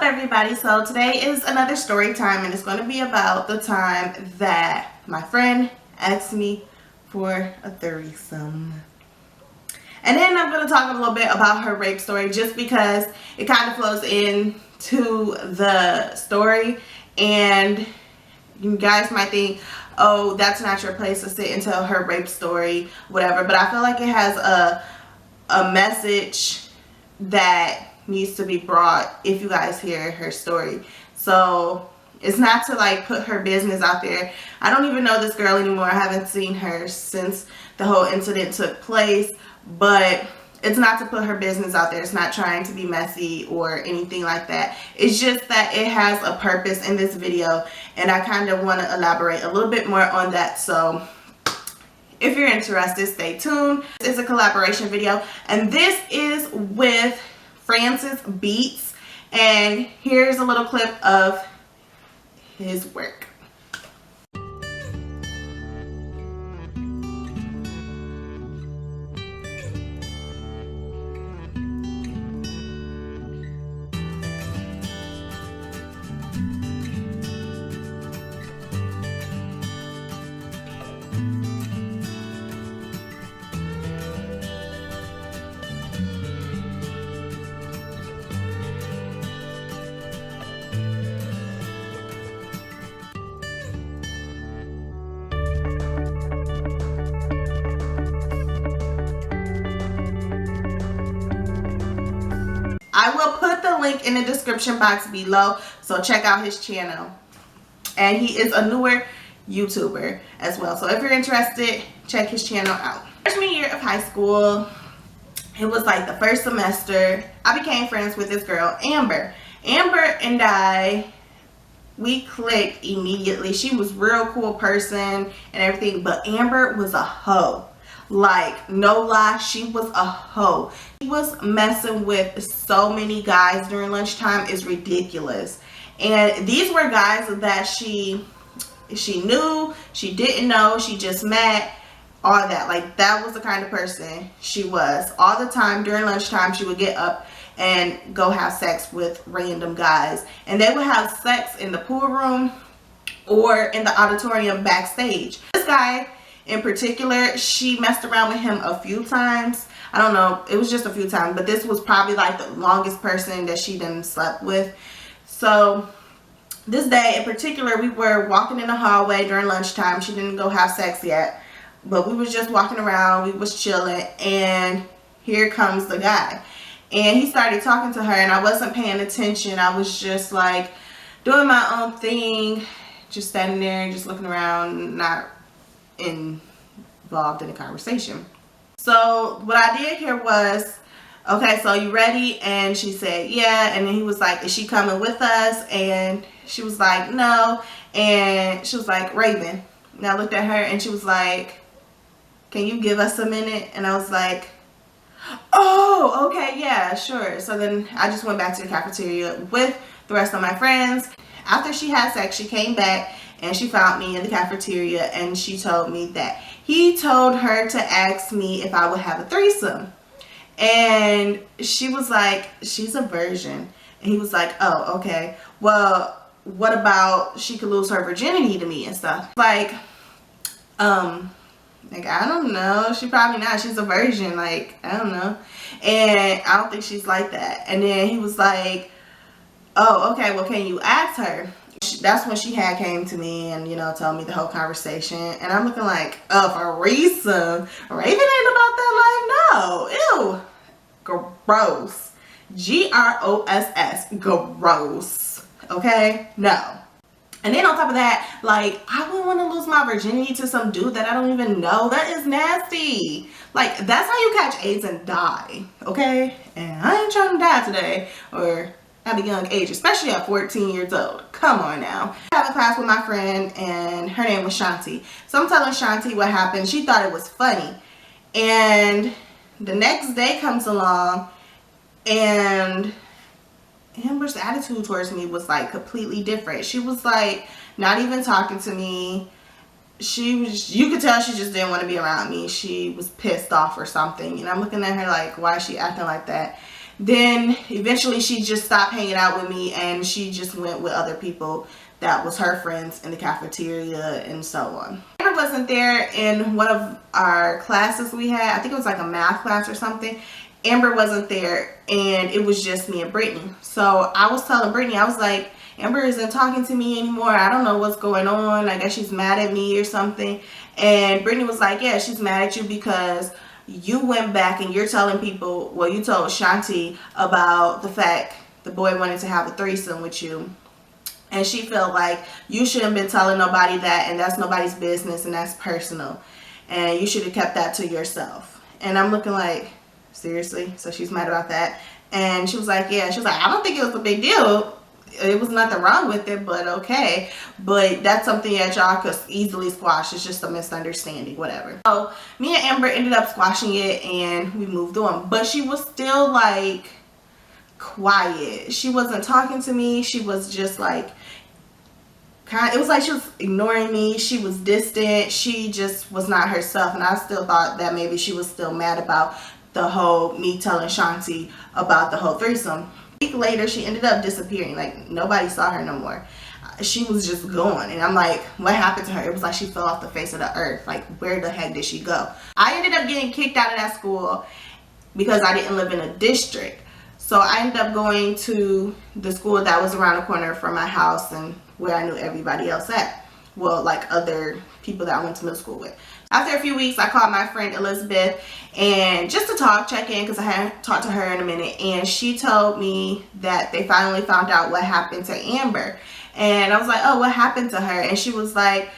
everybody, so today is another story time, and it's going to be about the time that my friend asked me for a threesome. And then I'm going to talk a little bit about her rape story, just because it kind of flows into the story, and you guys might think, oh, that's not your place to sit and tell her rape story, whatever, but I feel like it has a message that needs to be brought if you guys hear her story. So it's not to like put her business out there. I don't even know this girl anymore. I haven't seen her since the whole incident took place, but it's not to put her business out there. It's not trying to be messy or anything like that. It's just that it has a purpose in this video, and I kind of want to elaborate a little bit more on that. So if you're interested, stay tuned. This is a collaboration video, and this is with Beatz, and here's a little clip of his work. I will put the link in the description box below, so check out his channel. And he is a newer YouTuber as well, so if you're interested, check his channel out. Freshman year of high school, it was like the first semester, I became friends with this girl, Amber. Amber and we clicked immediately. She was a real cool person and everything, but Amber was a hoe. Like, no lie, she was a hoe. She was messing with so many guys during lunchtime. It's ridiculous. And these were guys that she knew, she didn't know, she just met, all that. Like, that was the kind of person she was. All the time during lunchtime, she would get up and go have sex with random guys. And they would have sex in the pool room or in the auditorium backstage. This guy in particular, she messed around with him a few times. I don't know, it was just a few times, but this was probably like the longest person that she done slept with. So this day in particular, we were walking in the hallway during lunchtime. She didn't go have sex yet, but we was just walking around, we was chilling, and here comes the guy. And he started talking to her, and I wasn't paying attention. I was just like doing my own thing, just standing there and just looking around, not involved in the conversation. So what I did here was, okay, so you ready? And she said, yeah. And then he was like, is she coming with us? And she was like, no. And she was like, Raven. And I looked at her and she was like, can you give us a minute? And I was like, oh, okay, yeah, sure. So then I just went back to the cafeteria with the rest of my friends. After she had sex, she came back and she found me in the cafeteria, and she told me that he told her to ask me if I would have a threesome. And she was like, she's a virgin. And he was like, oh, okay. Well, what about she could lose her virginity to me and stuff? Like, I don't know. She probably not. She's a virgin. Like, I don't know. And I don't think she's like that. And then he was like, oh, okay, well, can you ask her? That's when she had came to me and, you know, told me the whole conversation. And I'm looking like, oh, Threesome? Raven ain't about that life? No. Ew. Gross. Gross. Gross. Okay? No. And then on top of that, like, I wouldn't want to lose my virginity to some dude that I don't even know. That is nasty. Like, that's how you catch AIDS and die. Okay? And I ain't trying to die today. Or at a young age, especially at 14 years old. Come on now. I have a class with my friend, and her name was Shanti. So I'm telling Shanti what happened. She thought it was funny. And the next day comes along, and Amber's attitude towards me was like completely different. She was like not even talking to me. She was, you could tell she just didn't want to be around me. She was pissed off or something. And I'm looking at her like, why is she acting like that? Then eventually she just stopped hanging out with me and she just went with other people that was her friends in the cafeteria and so on. Amber wasn't there in one of our classes we had. I think it was like a math class or something. Amber wasn't there and it was just me and Brittany. So I was telling Brittany, I was like, Amber isn't talking to me anymore. I don't know what's going on. I guess she's mad at me or something. And Brittany was like, yeah, she's mad at you because you went back and you're telling people, well, you told Shanti about the fact the boy wanted to have a threesome with you. And she felt like you shouldn't have been telling nobody that, and that's nobody's business, and that's personal. And you should have kept that to yourself. And I'm looking like, seriously? So she's mad about that. And she was like, yeah. She was like, I don't think it was a big deal. It was nothing wrong with it, but okay. But that's something that y'all could easily squash. It's just a misunderstanding, whatever. So me and Amber ended up squashing it and we moved on. But she was still like quiet. She wasn't talking to me. She was just like it was like she was ignoring me. She was distant. She just was not herself. And I still thought that maybe she was still mad about the whole me telling Shanti about the whole threesome. A week later, she ended up disappearing. Like, nobody saw her no more. She was just gone. And I'm like, what happened to her? It was like she fell off the face of the earth. Like, where the heck did she go? I ended up getting kicked out of that school because I didn't live in a district. So I ended up going to the school that was around the corner from my house and where I knew everybody else at. Well, like other people that I went to middle school with. After a few weeks, I called my friend Elizabeth and just to talk, check in, because I hadn't talked to her in a minute. And she told me that they finally found out what happened to Amber. And I was like, oh, what happened to her? And she was like,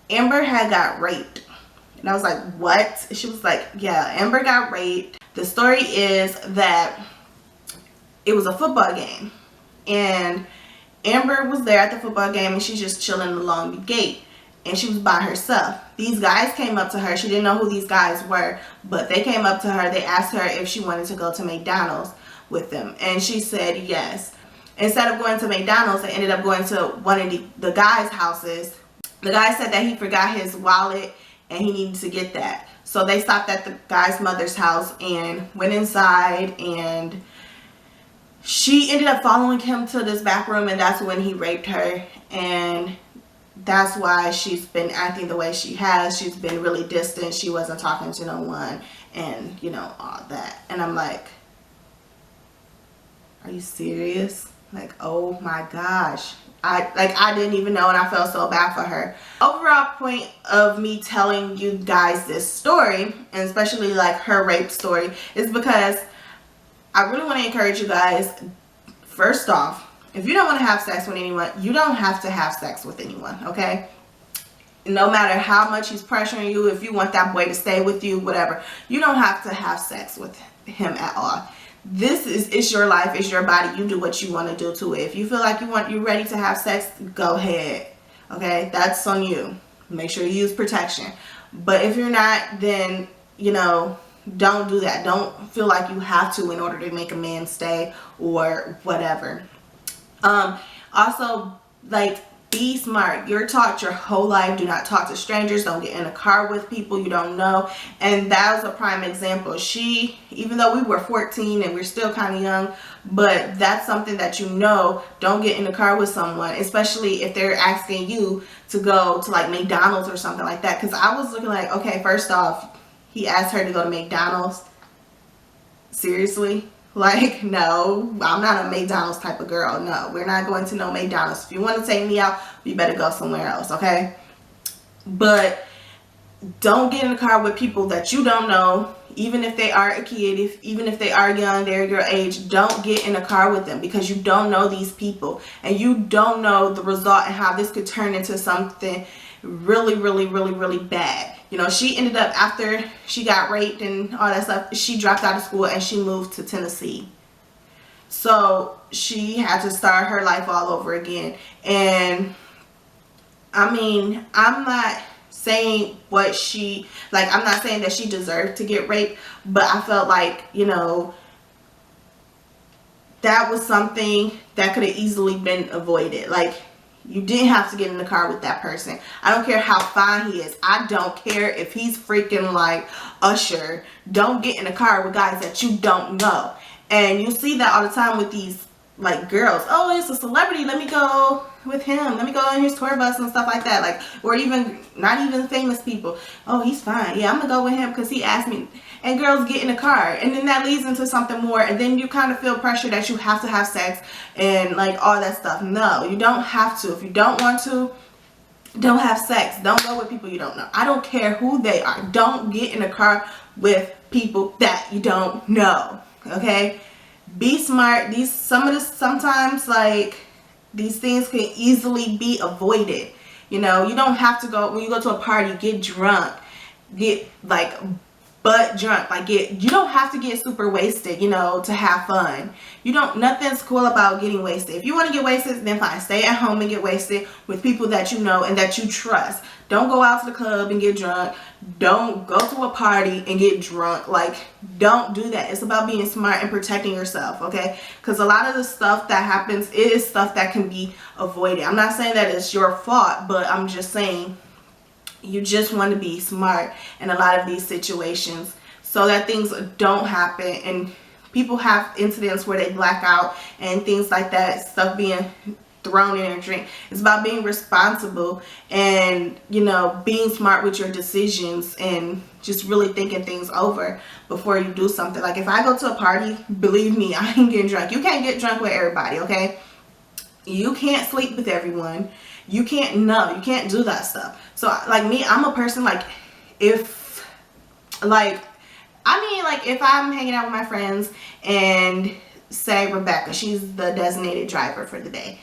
Amber had got raped. And I was like, what? She was like, yeah, Amber got raped. The story is that it was a football game. And Amber was there at the football game and she's just chilling along the gate. And she was by herself. These guys came up to her. She didn't know who these guys were, but they came up to her. They asked her if she wanted to go to McDonald's with them. And she said yes. Instead of going to McDonald's, they ended up going to one of the guys' houses. The guy said that he forgot his wallet and he needed to get that. So they stopped at the guy's mother's house and went inside, and she ended up following him to this back room, and that's when he raped her. And that's why she's been acting the way she has. She's been really distant. She wasn't talking to no one and, you know, all that. And I'm like, are you serious? Like, oh my gosh. I didn't even know, and I felt so bad for her. Overall point of me telling you guys this story, and especially like her rape story, is because I really want to encourage you guys. First off, if you don't want to have sex with anyone, you don't have to have sex with anyone, okay? No matter how much he's pressuring you, if you want that boy to stay with you, whatever, you don't have to have sex with him at all. It's your life, it's your body. You do what you want to do to it. If you feel like you're ready to have sex, go ahead, okay? That's on you. Make sure you use protection. But if you're not, then, you know, don't do that. Don't feel like you have to in order to make a man stay or whatever. Also, like, be smart. You're taught your whole life, do not talk to strangers, don't get in a car with people you don't know. And that was a prime example. She, even though we were 14 and we're still kind of young, but that's something that you know, don't get in a car with someone, especially if they're asking you to go to like McDonald's or something like that. Because I was looking like, okay, first off, he asked her to go to McDonald's. Seriously? Like, no, I'm not a McDonald's type of girl. No, we're not going to no McDonald's. If you want to take me out, you better go somewhere else, okay? But don't get in the car with people that you don't know, even if they are a kid, even if they are young, they're your age. Don't get in a car with them because you don't know these people and you don't know the result and how this could turn into something really, really, really, really bad. You know, she ended up, after she got raped and all that stuff, she dropped out of school and she moved to Tennessee. So she had to start her life all over again. And I mean, I'm not saying what she, like, I'm not saying that she deserved to get raped, but I felt like, you know, that was something that could have easily been avoided. Like, you didn't have to get in the car with that person. I don't care how fine he is. I don't care if he's freaking like Usher. Don't get in a car with guys that you don't know. And you see that all the time with these like girls. Oh, it's a celebrity, let me go with him, let me go on his tour bus and stuff like that. Like, or even not even famous people. Oh, he's fine, yeah, I'm gonna go with him because he asked me. And girls get in the car, and then that leads into something more, and then you kind of feel pressure that you have to have sex and like all that stuff. No, you don't have to. If you don't want to, don't have sex. Don't go with people you don't know. I don't care who they are. Don't get in a car with people that you don't know. Okay? Be smart. Sometimes like these things can easily be avoided. You know, you don't have to go, when you go to a party, get drunk, get like butt drunk, like you don't have to get super wasted, you know, to have fun. Nothing's cool about getting wasted. If you want to get wasted, then fine, stay at home and get wasted with people that you know and that you trust. Don't go out to the club and get drunk. Don't go to a party and get drunk. Like, don't do that. It's about being smart and protecting yourself, okay? Because a lot of the stuff that happens is stuff that can be avoided. I'm not saying that it's your fault, but I'm just saying you just want to be smart in a lot of these situations so that things don't happen and people have incidents where they black out and things like that, stuff being thrown in their drink. It's about being responsible and, you know, being smart with your decisions and just really thinking things over before you do something. Like, if I go to a party, believe me, I ain't getting drunk. You can't get drunk with everybody, okay? You can't sleep with everyone. You can't do that stuff. So like me, I'm a person like, if I'm hanging out with my friends and say Rebecca, she's the designated driver for the day.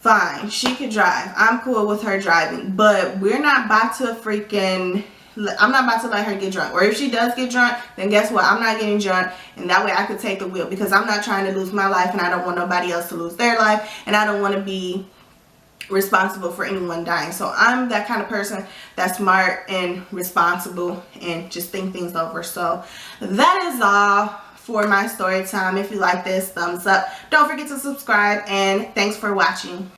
Fine, she could drive. I'm cool with her driving, but I'm not about to let her get drunk. Or if she does get drunk, then guess what? I'm not getting drunk, and that way I could take the wheel, because I'm not trying to lose my life, and I don't want nobody else to lose their life, and I don't want to be responsible for anyone dying. So I'm that kind of person that's smart and responsible and just think things over. So that is all for my story time. If you like this, thumbs up. Don't forget to subscribe, and thanks for watching.